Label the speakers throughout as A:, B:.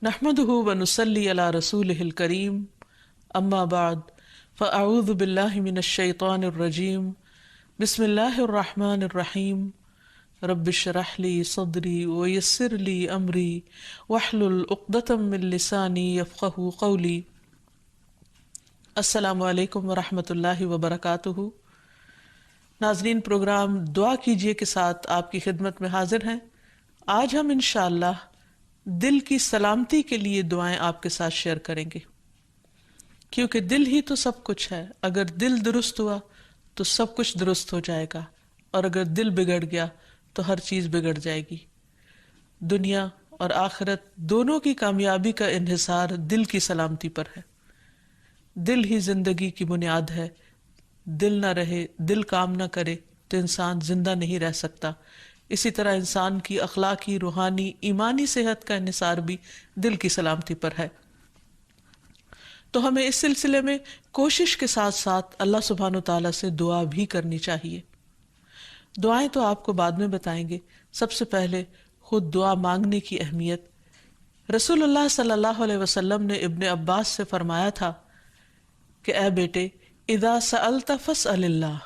A: نحمده ونصلي على رسوله الكريم اما بعد فاعوذ بالله من الشيطان الرجيم بسم الله الرحمن الرحيم رب اشرح لي صدري ويسر لي امري واحلل عقدة من لساني يفقهوا قولي۔ السلام علیکم ورحمۃ اللہ وبرکاتہ۔ ناظرین، پروگرام دعا کیجئے کے ساتھ آپ کی خدمت میں حاضر ہیں۔ آج ہم انشاءاللہ دل کی سلامتی کے لیے دعائیں آپ کے ساتھ شیئر کریں گے، کیونکہ دل ہی تو سب کچھ ہے۔ اگر دل درست ہوا تو سب کچھ درست ہو جائے گا، اور اگر دل بگڑ گیا تو ہر چیز بگڑ جائے گی۔ دنیا اور آخرت دونوں کی کامیابی کا انحصار دل کی سلامتی پر ہے۔ دل ہی زندگی کی بنیاد ہے۔ دل نہ رہے، دل کام نہ کرے تو انسان زندہ نہیں رہ سکتا۔ اسی طرح انسان کی اخلاقی، روحانی، ایمانی صحت کا انحصار بھی دل کی سلامتی پر ہے۔ تو ہمیں اس سلسلے میں کوشش کے ساتھ ساتھ اللہ سبحانہ و تعالیٰ سے دعا بھی کرنی چاہیے۔ دعائیں تو آپ کو بعد میں بتائیں گے، سب سے پہلے خود دعا مانگنے کی اہمیت۔ رسول اللہ صلی اللہ علیہ وسلم نے ابن عباس سے فرمایا تھا کہ اے بیٹے، اذا سألت فاسأل اللہ،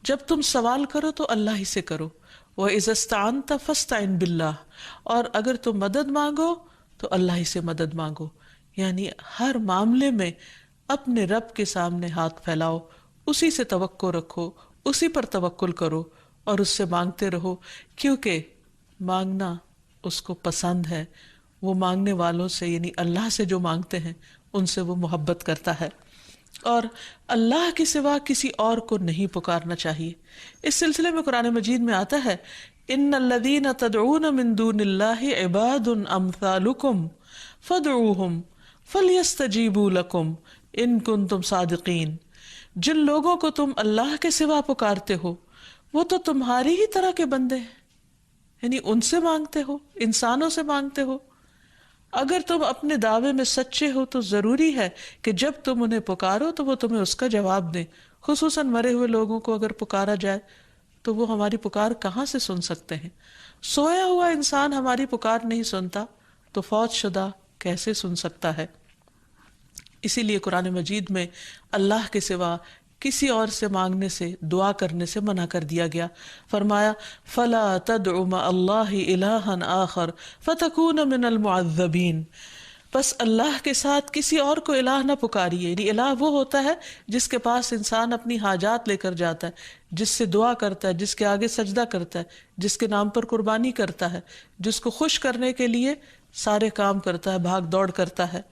A: جب تم سوال کرو تو اللہ ہی سے کرو، وَإِذَا اسْتَعَنْتَ فَاسْتَعِنْ بِاللَّهِ، اور اگر تم مدد مانگو تو اللہ ہی سے مدد مانگو۔ یعنی ہر معاملے میں اپنے رب کے سامنے ہاتھ پھیلاؤ، اسی سے توقع رکھو، اسی پر توکل کرو اور اس سے مانگتے رہو، کیونکہ مانگنا اس کو پسند ہے۔ وہ مانگنے والوں سے، یعنی اللہ سے جو مانگتے ہیں ان سے وہ محبت کرتا ہے، اور اللہ کے سوا کسی اور کو نہیں پکارنا چاہیے۔ اس سلسلے میں قرآن مجید میں آتا ہے، ان الذین تدعون من دون اللہ عباد امثالکم فادعوہم فلیستجیبوا لکم ان کنتم صادقین۔ جن لوگوں کو تم اللہ کے سوا پکارتے ہو وہ تو تمہاری ہی طرح کے بندے ہیں، یعنی ان سے مانگتے ہو، انسانوں سے مانگتے ہو۔ اگر تم اپنے دعوے میں سچے ہو تو ضروری ہے کہ جب تم انہیں پکارو تو وہ تمہیں اس کا جواب دیں۔ خصوصاً مرے ہوئے لوگوں کو اگر پکارا جائے تو وہ ہماری پکار کہاں سے سن سکتے ہیں؟ سویا ہوا انسان ہماری پکار نہیں سنتا تو فوت شدہ کیسے سن سکتا ہے؟ اسی لیے قرآن مجید میں اللہ کے سوا کسی اور سے مانگنے سے، دعا کرنے سے منع کر دیا گیا۔ فرمایا فَلَا تَدْعُ مَعَ اللَّهِ إِلَٰهًا آخر فَتَكُونَ مِنَ الْمُعَذَّبِينَ، بس اللہ کے ساتھ کسی اور کو الہ نہ پکاریے۔ یعنی الہ وہ ہوتا ہے جس کے پاس انسان اپنی حاجات لے کر جاتا ہے، جس سے دعا کرتا ہے، جس کے آگے سجدہ کرتا ہے، جس کے نام پر قربانی کرتا ہے، جس کو خوش کرنے کے لیے سارے کام کرتا ہے، بھاگ دوڑ کرتا ہے۔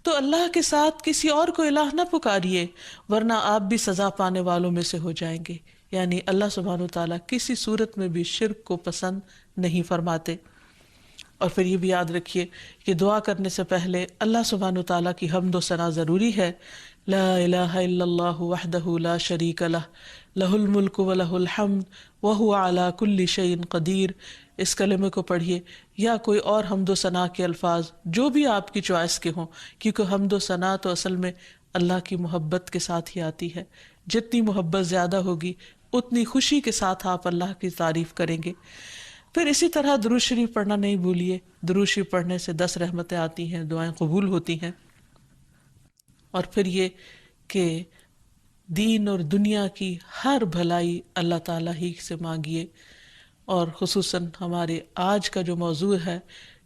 A: تو اللہ کے ساتھ کسی اور کو الہ نہ پکاریے، ورنہ آپ بھی سزا پانے والوں میں سے ہو جائیں گے۔ یعنی اللہ سبحانہ وتعالیٰ کسی صورت میں بھی شرک کو پسند نہیں فرماتے۔ اور پھر یہ بھی یاد رکھیے کہ دعا کرنے سے پہلے اللہ سبحانہ وتعالیٰ کی حمد و ثنا ضروری ہے۔ لا الہ الا اللہ وحدہ لا شریک لہ، لہ الملک ولہ الحمد وہو علی کل شیء قدیر۔ اس کلمے کو پڑھیے یا کوئی اور حمد و ثنا کے الفاظ جو بھی آپ کی چوائس کے ہوں، کیونکہ حمد و ثنا تو اصل میں اللہ کی محبت کے ساتھ ہی آتی ہے۔ جتنی محبت زیادہ ہوگی اتنی خوشی کے ساتھ آپ اللہ کی تعریف کریں گے۔ پھر اسی طرح درود شریف پڑھنا نہیں بھولیے۔ درود شریف پڑھنے سے 10 رحمتیں آتی ہیں، دعائیں قبول ہوتی ہیں۔ اور پھر یہ کہ دین اور دنیا کی ہر بھلائی اللہ تعالیٰ ہی سے مانگیے، اور خصوصاً ہمارے آج کا جو موضوع ہے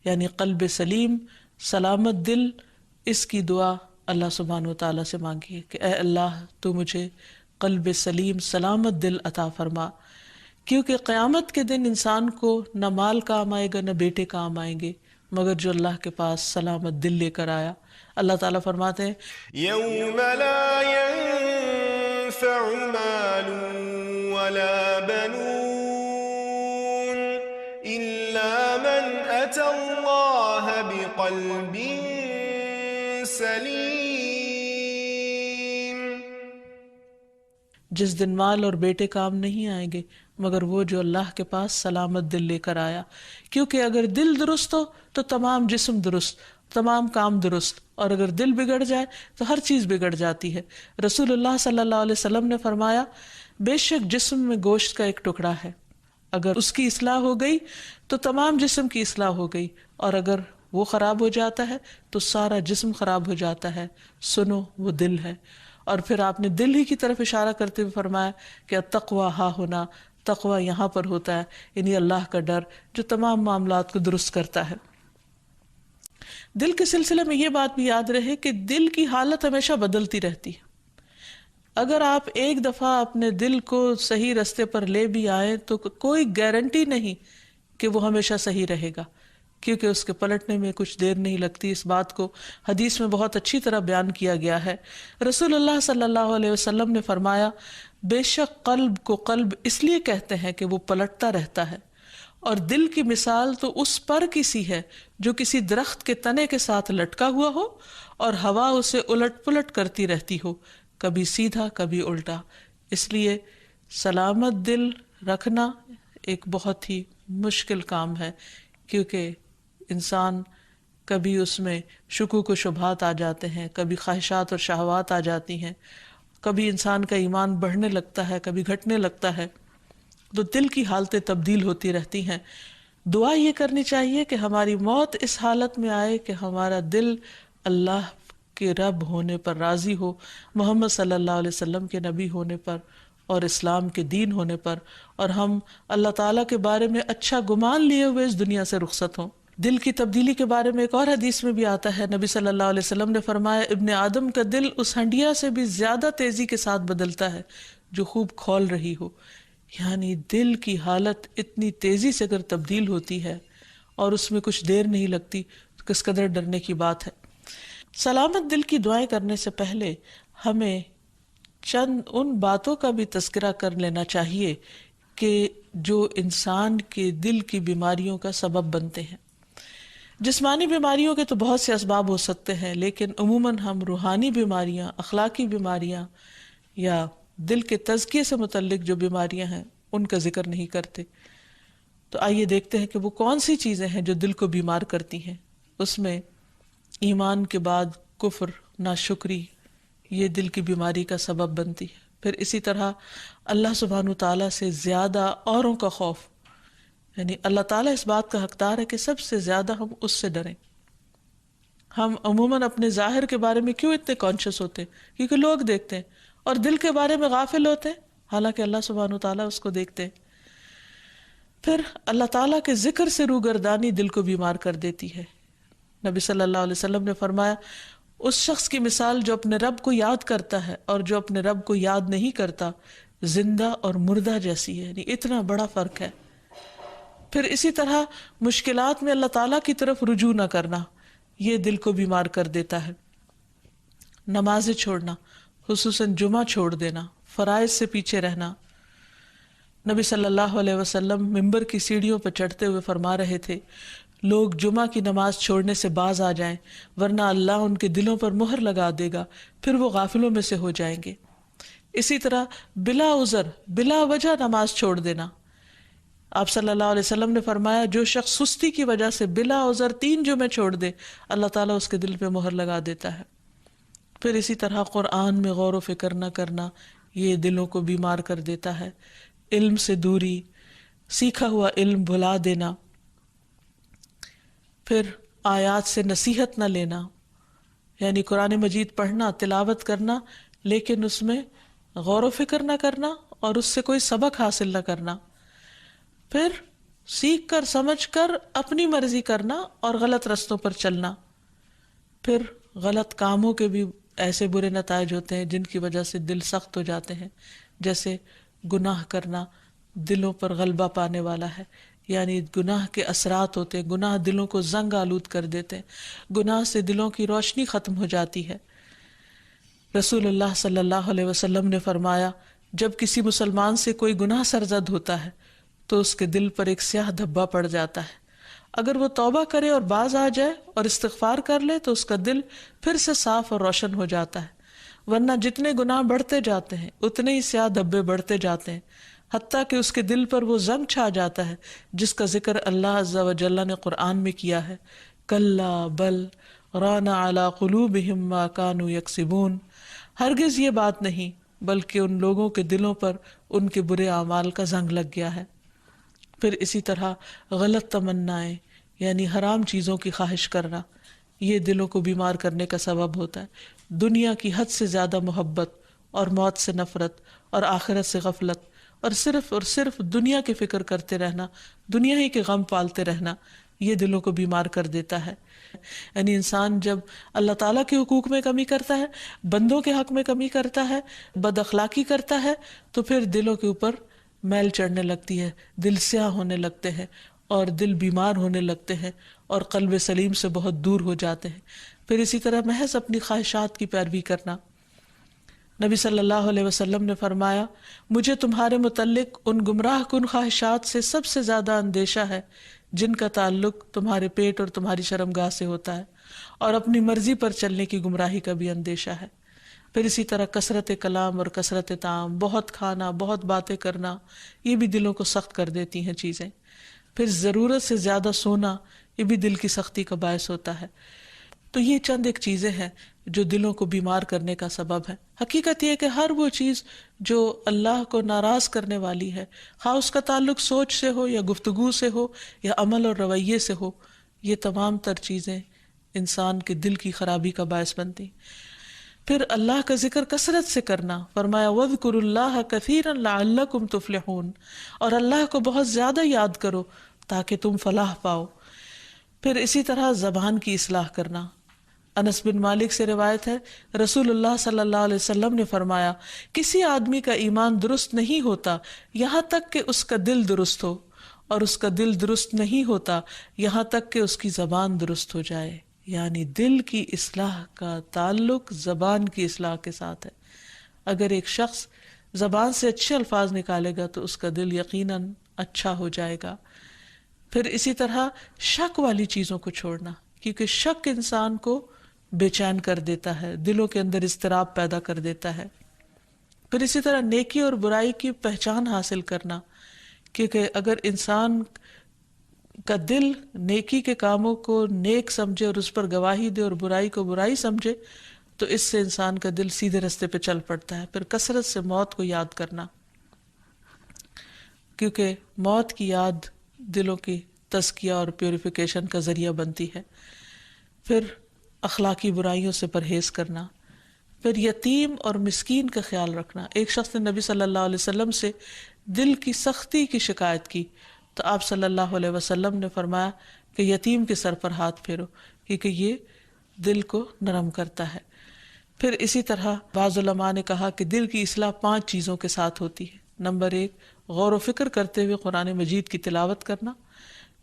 A: یعنی قلب سلیم، سلامت دل، اس کی دعا اللہ سبحانہ وتعالیٰ سے مانگیے کہ اے اللہ تو مجھے قلب سلیم، سلامت دل عطا فرما، کیونکہ قیامت کے دن انسان کو نہ مال کام آئے گا، نہ بیٹے کام آئیں گے، مگر جو اللہ کے پاس سلامت دل لے کر آیا۔ اللہ تعالیٰ فرماتے ہیں
B: يوم لا ينفع مال ولا بنون إلا من أتى الله بقلب سليم۔
A: جس دن مال اور بیٹے کام نہیں آئیں گے مگر وہ جو اللہ کے پاس سلامت دل لے کر آیا، کیونکہ اگر دل درست ہو تو تمام جسم درست، تمام کام درست، اور اگر دل بگڑ جائے تو ہر چیز بگڑ جاتی ہے۔ رسول اللہ صلی اللہ علیہ وسلم نے فرمایا، بے شک جسم میں گوشت کا ایک ٹکڑا ہے، اگر اس کی اصلاح ہو گئی تو تمام جسم کی اصلاح ہو گئی، اور اگر وہ خراب ہو جاتا ہے تو سارا جسم خراب ہو جاتا ہے. سنو وہ دل ہے. اور پھر آپ نے دل ہی کی طرف اشارہ کرتے ہوئے فرمایا کہ التقویٰ ہا ہونا، تقویٰ یہاں پر ہوتا ہے، یعنی اللہ کا ڈر جو تمام معاملات کو درست کرتا ہے. دل کے سلسلے میں یہ بات بھی یاد رہے کہ دل کی حالت ہمیشہ بدلتی رہتی ہے. اگر آپ ایک دفعہ اپنے دل کو صحیح رستے پر لے بھی آئیں تو کوئی گارنٹی نہیں کہ وہ ہمیشہ صحیح رہے گا، کیونکہ اس کے پلٹنے میں کچھ دیر نہیں لگتی. اس بات کو حدیث میں بہت اچھی طرح بیان کیا گیا ہے. رسول اللہ صلی اللہ علیہ وسلم نے فرمایا بے شک قلب کو قلب اس لیے کہتے ہیں کہ وہ پلٹتا رہتا ہے، اور دل کی مثال تو اس پر کسی ہے جو کسی درخت کے تنے کے ساتھ لٹکا ہوا ہو اور ہوا اسے الٹ پلٹ کرتی رہتی ہو، کبھی سیدھا کبھی الٹا. اس لیے سلامت دل رکھنا ایک بہت ہی مشکل کام ہے، کیونکہ انسان کبھی اس میں شکوک و شبہات آ جاتے ہیں، کبھی خواہشات اور شہوات آ جاتی ہیں، کبھی انسان کا ایمان بڑھنے لگتا ہے، کبھی گھٹنے لگتا ہے. تو دل کی حالتیں تبدیل ہوتی رہتی ہیں. دعا یہ کرنی چاہیے کہ ہماری موت اس حالت میں آئے کہ ہمارا دل اللہ کے رب ہونے پر راضی ہو، محمد صلی اللہ علیہ وسلم کے نبی ہونے پر اور اسلام کے دین ہونے پر، اور ہم اللہ تعالیٰ کے بارے میں اچھا گمان لیے ہوئے اس دنیا سے رخصت ہوں. دل کی تبدیلی کے بارے میں ایک اور حدیث میں بھی آتا ہے، نبی صلی اللہ علیہ وسلم نے فرمایا ابن آدم کا دل اس ہنڈیا سے بھی زیادہ تیزی کے ساتھ بدلتا ہے جو خوب کھول رہی ہو. یعنی دل کی حالت اتنی تیزی سے اگر تبدیل ہوتی ہے اور اس میں کچھ دیر نہیں لگتی تو کس قدر ڈرنے کی بات ہے. سلامت دل کی دعائیں کرنے سے پہلے ہمیں چند ان باتوں کا بھی تذکرہ کر لینا چاہیے کہ جو انسان کے دل کی بیماریوں کا سبب بنتے ہیں. جسمانی بیماریوں کے تو بہت سے اسباب ہو سکتے ہیں، لیکن عموماً ہم روحانی بیماریاں، اخلاقی بیماریاں یا دل کے تزکیے سے متعلق جو بیماریاں ہیں ان کا ذکر نہیں کرتے. تو آئیے دیکھتے ہیں کہ وہ کون سی چیزیں ہیں جو دل کو بیمار کرتی ہیں. اس میں ایمان کے بعد کفر، ناشکری، یہ دل کی بیماری کا سبب بنتی ہے. پھر اسی طرح اللہ سبحانہ تعالیٰ سے زیادہ اوروں کا خوف، یعنی اللہ تعالیٰ اس بات کا حقدار ہے کہ سب سے زیادہ ہم اس سے ڈریں. ہم عموماً اپنے ظاہر کے بارے میں کیوں اتنے کانشیس ہوتے ہیں؟ کیونکہ لوگ دیکھتے ہیں، اور دل کے بارے میں غافل ہوتے ہیں، حالانکہ اللہ سبحانہ تعالیٰ اس کو دیکھتے ہیں. پھر اللہ تعالیٰ کے ذکر سے روگردانی دل کو بیمار کر دیتی ہے. نبی صلی اللہ علیہ وسلم نے فرمایا اس شخص کی مثال جو اپنے رب کو یاد کرتا ہے اور جو اپنے رب کو یاد نہیں کرتا زندہ اور مردہ جیسی ہے. یعنی اتنا بڑا فرق ہے. پھر اسی طرح مشکلات میں اللہ تعالیٰ کی طرف رجوع نہ کرنا، یہ دل کو بیمار کر دیتا ہے. نمازیں چھوڑنا، خصوصاً جمعہ چھوڑ دینا، فرائض سے پیچھے رہنا. نبی صلی اللہ علیہ وسلم منبر کی سیڑھیوں پر چڑھتے ہوئے فرما رہے تھے لوگ جمعہ کی نماز چھوڑنے سے باز آ جائیں ورنہ اللہ ان کے دلوں پر مہر لگا دے گا، پھر وہ غافلوں میں سے ہو جائیں گے. اسی طرح بلا عذر، بلا وجہ نماز چھوڑ دینا. آپ صلی اللہ علیہ وسلم نے فرمایا جو شخص سستی کی وجہ سے بلا عذر 3 جمعے چھوڑ دے اللہ تعالیٰ اس کے دل پہ مہر لگا دیتا ہے. پھر اسی طرح قرآن میں غور و فکر نہ کرنا، یہ دلوں کو بیمار کر دیتا ہے. علم سے دوری، سیکھا ہوا علم بھلا دینا. پھر آیات سے نصیحت نہ لینا، یعنی قرآن مجید پڑھنا، تلاوت کرنا، لیکن اس میں غور و فکر نہ کرنا اور اس سے کوئی سبق حاصل نہ کرنا. پھر سیکھ کر سمجھ کر اپنی مرضی کرنا اور غلط رستوں پر چلنا. پھر غلط کاموں کے بھی ایسے برے نتائج ہوتے ہیں جن کی وجہ سے دل سخت ہو جاتے ہیں، جیسے گناہ کرنا دلوں پر غلبہ پانے والا ہے. یعنی گناہ کے اثرات ہوتے ہیں، گناہ دلوں کو زنگ آلود کر دیتے ہیں، گناہ سے دلوں کی روشنی ختم ہو جاتی ہے. رسول اللہ صلی اللہ علیہ وسلم نے فرمایا جب کسی مسلمان سے کوئی گناہ سرزد ہوتا ہے تو اس کے دل پر ایک سیاہ دھبا پڑ جاتا ہے. اگر وہ توبہ کرے اور باز آ جائے اور استغفار کر لے تو اس کا دل پھر سے صاف اور روشن ہو جاتا ہے. ورنہ جتنے گناہ بڑھتے جاتے ہیں اتنے ہی سیاہ دھبے بڑھتے جاتے ہیں، حتیٰ کہ اس کے دل پر وہ زنگ چھا جاتا ہے جس کا ذکر اللہ عز و جل نے قرآن میں کیا ہے. کلا بل ران علی قلوبہم ما کانوا یکسبون. ہرگز یہ بات نہیں، بلکہ ان لوگوں کے دلوں پر ان کے برے اعمال کا زنگ لگ گیا ہے. پھر اسی طرح غلط تمنائیں، یعنی حرام چیزوں کی خواہش کرنا، یہ دلوں کو بیمار کرنے کا سبب ہوتا ہے۔ دنیا کی حد سے زیادہ محبت اور موت سے نفرت اور آخرت سے غفلت اور صرف دنیا کی فکر کرتے رہنا، دنیا ہی کے غم پالتے رہنا، یہ دلوں کو بیمار کر دیتا ہے۔ یعنی انسان جب اللہ تعالیٰ کے حقوق میں کمی کرتا ہے، بندوں کے حق میں کمی کرتا ہے، بد اخلاقی کرتا ہے، تو پھر دلوں کے اوپر میل چڑھنے لگتی ہے، دل سیاہ ہونے لگتے ہیں اور دل بیمار ہونے لگتے ہیں اور قلب سلیم سے بہت دور ہو جاتے ہیں۔ پھر اسی طرح محض اپنی خواہشات کی پیروی کرنا۔ نبی صلی اللہ علیہ وسلم نے فرمایا، مجھے تمہارے متعلق ان گمراہ کن خواہشات سے سب سے زیادہ اندیشہ ہے جن کا تعلق تمہارے پیٹ اور تمہاری شرمگاہ سے ہوتا ہے، اور اپنی مرضی پر چلنے کی گمراہی کا بھی اندیشہ ہے۔ پھر اسی طرح کثرت کلام اور کثرت طعام، بہت کھانا، بہت باتیں کرنا، یہ بھی دلوں کو سخت کر دیتی ہیں چیزیں۔ پھر ضرورت سے زیادہ سونا، یہ بھی دل کی سختی کا باعث ہوتا ہے۔ تو یہ چند ایک چیزیں ہیں جو دلوں کو بیمار کرنے کا سبب ہے۔ حقیقت یہ ہے کہ ہر وہ چیز جو اللہ کو ناراض کرنے والی ہے، خواہ اس کا تعلق سوچ سے ہو یا گفتگو سے ہو یا عمل اور رویے سے ہو، یہ تمام تر چیزیں انسان کے دل کی خرابی کا باعث بنتی۔ پھر اللہ کا ذکر کثرت سے کرنا، فرمایا وَاذْكُرُوا اللَّهَ كَثِيرًا لَعَلَّكُمْ تُفْلِحُونَ، اور اللہ کو بہت زیادہ یاد کرو تاکہ تم فلاح پاؤ۔ پھر اسی طرح زبان کی اصلاح کرنا۔ انس بن مالک سے روایت ہے، رسول اللہ صلی اللہ علیہ وسلم نے فرمایا، کسی آدمی کا ایمان درست نہیں ہوتا یہاں تک کہ اس کا دل درست ہو، اور اس کا دل درست نہیں ہوتا یہاں تک کہ اس کی زبان درست ہو جائے۔ یعنی دل کی اصلاح کا تعلق زبان کی اصلاح کے ساتھ ہے۔ اگر ایک شخص زبان سے اچھے الفاظ نکالے گا تو اس کا دل یقیناً اچھا ہو جائے گا۔ پھر اسی طرح شک والی چیزوں کو چھوڑنا، کیونکہ شک انسان کو بے چین کر دیتا ہے، دلوں کے اندر اضطراب پیدا کر دیتا ہے۔ پھر اسی طرح نیکی اور برائی کی پہچان حاصل کرنا، کیونکہ اگر انسان کا دل نیکی کے کاموں کو نیک سمجھے اور اس پر گواہی دے اور برائی کو برائی سمجھے تو اس سے انسان کا دل سیدھے رستے پہ چل پڑتا ہے۔ پھر کثرت سے موت کو یاد کرنا، کیونکہ موت کی یاد دلوں کی تزکیہ اور پیوریفیکیشن کا ذریعہ بنتی ہے۔ پھر اخلاقی برائیوں سے پرہیز کرنا۔ پھر یتیم اور مسکین کا خیال رکھنا۔ ایک شخص نے نبی صلی اللہ علیہ وسلم سے دل کی سختی کی شکایت کی تو آپ صلی اللہ علیہ وسلم نے فرمایا کہ یتیم کے سر پر ہاتھ پھیرو، کیونکہ یہ دل کو نرم کرتا ہے۔ پھر اسی طرح بعض علماء نے کہا کہ دل کی اصلاح 5 چیزوں کے ساتھ ہوتی ہے۔ نمبر 1، غور و فکر کرتے ہوئے قرآن مجید کی تلاوت کرنا۔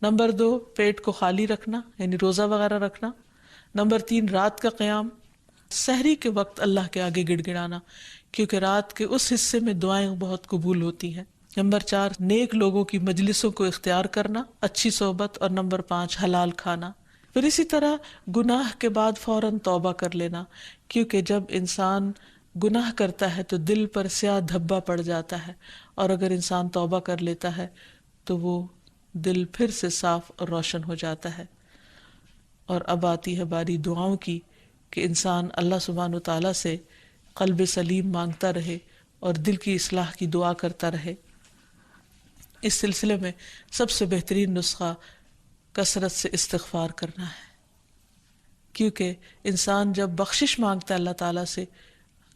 A: نمبر 2، پیٹ کو خالی رکھنا، یعنی روزہ وغیرہ رکھنا۔ نمبر 3، رات کا قیام، سحری کے وقت اللہ کے آگے گڑ گڑانا، کیونکہ رات کے اس حصے میں دعائیں بہت قبول ہوتی ہیں۔ نمبر 4، نیک لوگوں کی مجلسوں کو اختیار کرنا، اچھی صحبت۔ اور نمبر 5، حلال کھانا۔ پھر اسی طرح گناہ کے بعد فوراً توبہ کر لینا، کیونکہ جب انسان گناہ کرتا ہے تو دل پر سیاہ دھبا پڑ جاتا ہے، اور اگر انسان توبہ کر لیتا ہے تو وہ دل پھر سے صاف اور روشن ہو جاتا ہے۔ اور اب آتی ہے باری دعاؤں کی کہ انسان اللہ سبحانہ وتعالیٰ سے قلب سلیم مانگتا رہے اور دل کی اصلاح کی دعا کرتا رہے۔ اس سلسلے میں سب سے بہترین نسخہ کثرت سے استغفار کرنا ہے، کیونکہ انسان جب بخشش مانگتا ہے اللہ تعالیٰ سے،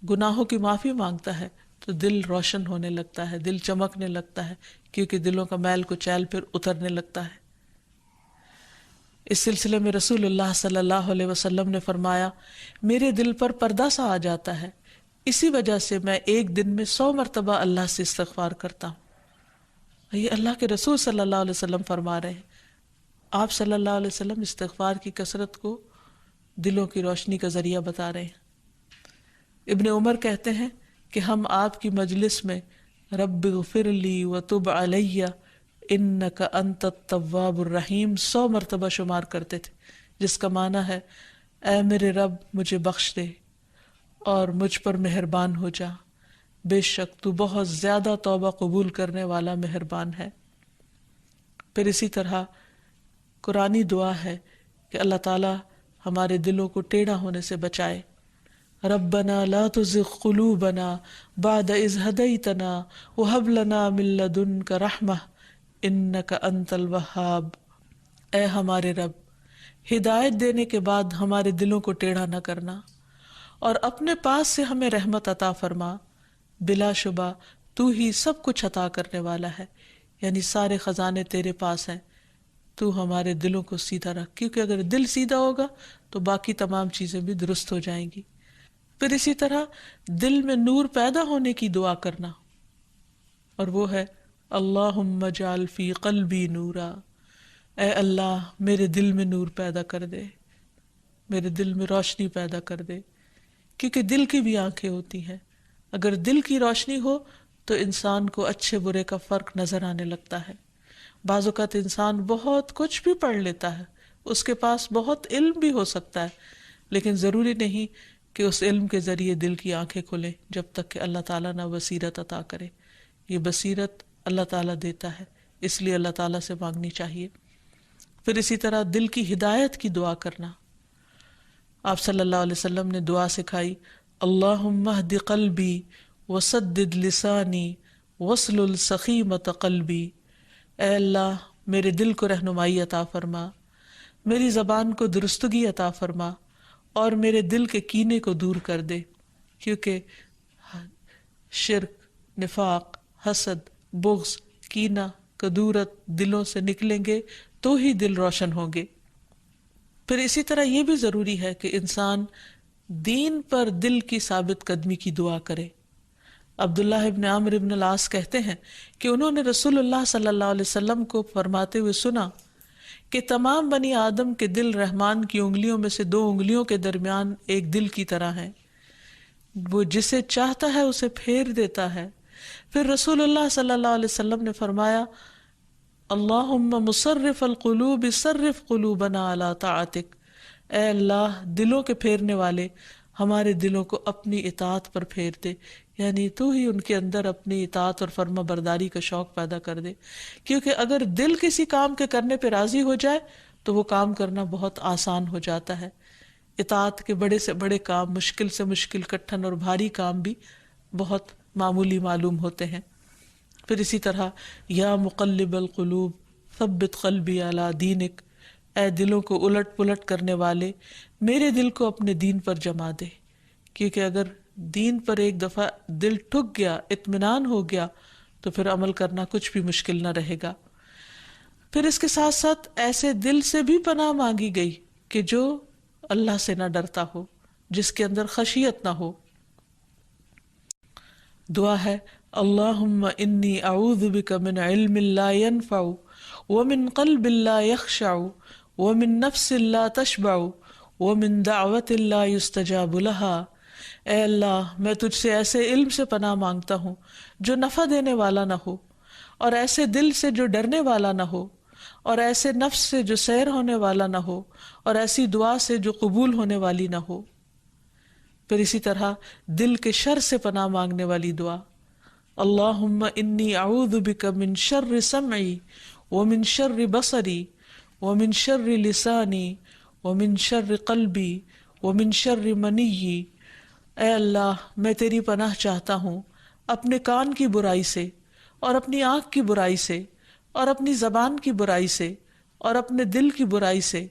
A: گناہوں کی معافی مانگتا ہے تو دل روشن ہونے لگتا ہے، دل چمکنے لگتا ہے، کیونکہ دلوں کا میل کچیل پھر اترنے لگتا ہے۔ اس سلسلے میں رسول اللہ صلی اللہ علیہ وسلم نے فرمایا، میرے دل پر پردہ سا آ جاتا ہے، اسی وجہ سے میں ایک دن میں 100 مرتبہ اللہ سے استغفار کرتا ہوں۔ یہ اللہ کے رسول صلی اللہ علیہ وسلم فرما رہے ہیں۔ آپ صلی اللہ علیہ وسلم استغفار کی کثرت کو دلوں کی روشنی کا ذریعہ بتا رہے ہیں۔ ابن عمر کہتے ہیں کہ ہم آپ کی مجلس میں رب اغفر لی وتب علی انک انت التواب الرحیم 100 مرتبہ شمار کرتے تھے، جس کا معنی ہے اے میرے رب مجھے بخش دے اور مجھ پر مہربان ہو جا، بے شک تو بہت زیادہ توبہ قبول کرنے والا مہربان ہے۔ پھر اسی طرح قرآنی دعا ہے کہ اللہ تعالی ہمارے دلوں کو ٹیڑھا ہونے سے بچائے۔ ربنا لا تزغ قلوبنا بعد اذ ہدیتنا وہب لنا من لدنک رحمہ انک انت الوہاب۔ اے ہمارے رب، ہدایت دینے کے بعد ہمارے دلوں کو ٹیڑھا نہ کرنا، اور اپنے پاس سے ہمیں رحمت عطا فرما، بلا شبہ تو ہی سب کچھ عطا کرنے والا ہے، یعنی سارے خزانے تیرے پاس ہیں، تو ہمارے دلوں کو سیدھا رکھ، کیونکہ اگر دل سیدھا ہوگا تو باقی تمام چیزیں بھی درست ہو جائیں گی۔ پھر اسی طرح دل میں نور پیدا ہونے کی دعا کرنا، اور وہ ہے اللہم اجعل فی قلبی نورا، اے اللہ میرے دل میں نور پیدا کر دے، میرے دل میں روشنی پیدا کر دے، کیونکہ دل کی بھی آنکھیں ہوتی ہیں، اگر دل کی روشنی ہو تو انسان کو اچھے برے کا فرق نظر آنے لگتا ہے۔ بعض اوقات انسان بہت کچھ بھی پڑھ لیتا ہے، اس کے پاس بہت علم بھی ہو سکتا ہے، لیکن ضروری نہیں کہ اس علم کے ذریعے دل کی آنکھیں کھلیں جب تک کہ اللہ تعالیٰ نہ بصیرت عطا کرے۔ یہ بصیرت اللہ تعالیٰ دیتا ہے، اس لیے اللہ تعالیٰ سے مانگنی چاہیے۔ پھر اسی طرح دل کی ہدایت کی دعا کرنا، آپ صلی اللہ علیہ وسلم نے دعا سکھائی، اللہم اہد قلبی وسدد لسانی واسلل سخیمۃ قلبی، اے اللہ میرے دل کو رہنمائی عطا فرما، میری زبان کو درستگی عطا فرما، اور میرے دل کے کینے کو دور کر دے، کیونکہ شرک، نفاق، حسد، بغض، کینہ، کدورت دلوں سے نکلیں گے تو ہی دل روشن ہوں گے۔ پھر اسی طرح یہ بھی ضروری ہے کہ انسان دین پر دل کی ثابت قدمی کی دعا کرے۔ عبداللہ ابن عمرو ابن العاص کہتے ہیں کہ انہوں نے رسول اللہ صلی اللہ علیہ وسلم کو فرماتے ہوئے سنا کہ تمام بنی آدم کے دل رحمان کی انگلیوں میں سے 2 انگلیوں کے درمیان ایک دل کی طرح ہیں، وہ جسے چاہتا ہے اسے پھیر دیتا ہے۔ پھر رسول اللہ صلی اللہ علیہ وسلم نے فرمایا، اللہم مصرف القلوب صرف قلوبنا علی طاعتک، اے اللہ دلوں کے پھیرنے والے ہمارے دلوں کو اپنی اطاعت پر پھیر دے، یعنی تو ہی ان کے اندر اپنی اطاعت اور فرما برداری کا شوق پیدا کر دے، کیونکہ اگر دل کسی کام کے کرنے پہ راضی ہو جائے تو وہ کام کرنا بہت آسان ہو جاتا ہے۔ اطاعت کے بڑے سے بڑے کام، مشکل سے مشکل، کٹھن اور بھاری کام بھی بہت معمولی معلوم ہوتے ہیں۔ پھر اسی طرح یا مقلب القلوب ثبت قلبی علی دینک، اے دلوں کو الٹ پلٹ کرنے والے میرے دل کو اپنے دین پر جما دے، کیونکہ اگر دین پر ایک دفعہ دل ٹھک گیا، اطمینان ہو گیا، تو پھر عمل کرنا کچھ بھی مشکل نہ رہے گا۔ پھر اس کے ساتھ ساتھ ایسے دل سے بھی پناہ مانگی گئی کہ جو اللہ سے نہ ڈرتا ہو، جس کے اندر خشیت نہ ہو۔ دعا ہے اللہم انی اعوذ بک من علم لا ينفع ومن قلب لا يخشع ومن نفس لا تشبع ومن دعوت لا يستجاب لها، اے اللہ میں تجھ سے ایسے علم سے پناہ مانگتا ہوں جو نفع دینے والا نہ ہو، اور ایسے دل سے جو ڈرنے والا نہ ہو، اور ایسے نفس سے جو سیر ہونے والا نہ ہو، اور ایسی دعا سے جو قبول ہونے والی نہ ہو۔ پھر اسی طرح دل کے شر سے پناہ مانگنے والی دعا، اللہم انی اعوذ بک من شر سمعی ومن شر بصری ومن شر لسانی ومن شر قلبی ومن شر منی، اے اللہ میں تیری پناہ چاہتا ہوں اپنے کان کی برائی سے، اور اپنی آنکھ کی برائی سے، اور اپنی زبان کی برائی سے، اور اپنے دل کی برائی سے،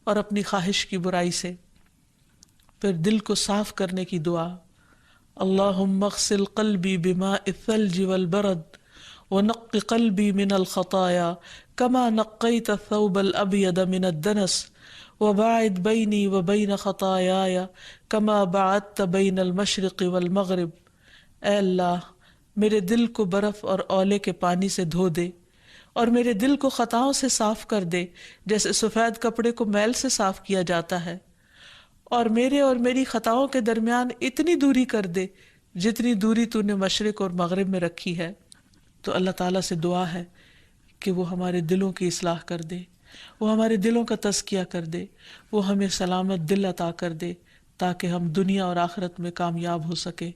A: اور اپنی خواہش کی برائی سے۔ پھر دل کو صاف کرنے کی دعا، اللہم اغسل قلبی بماء الثلج والبرد ونق قلبی من الخطایا کما نقیت الثوب الابید من الدنس وباعد بینی وبین خطایایا کما باعدت بین المشرق والمغرب، اے اللہ میرے دل کو برف اور اولے کے پانی سے دھو دے، اور میرے دل کو خطاؤں سے صاف کر دے جیسے سفید کپڑے کو میل سے صاف کیا جاتا ہے، اور میرے اور میری خطاؤں کے درمیان اتنی دوری کر دے جتنی دوری تو نے مشرق اور مغرب میں رکھی ہے۔ تو اللہ تعالیٰ سے دعا ہے کہ وہ ہمارے دلوں کی اصلاح کر دے، وہ ہمارے دلوں کا تزکیہ کر دے، وہ ہمیں سلامت دل عطا کر دے تاکہ ہم دنیا اور آخرت میں کامیاب ہو سکے۔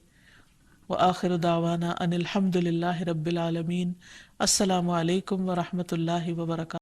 A: وآخر دعوانا ان الحمد للہ رب العالمین۔ السلام علیکم ورحمۃ اللہ وبرکاتہ۔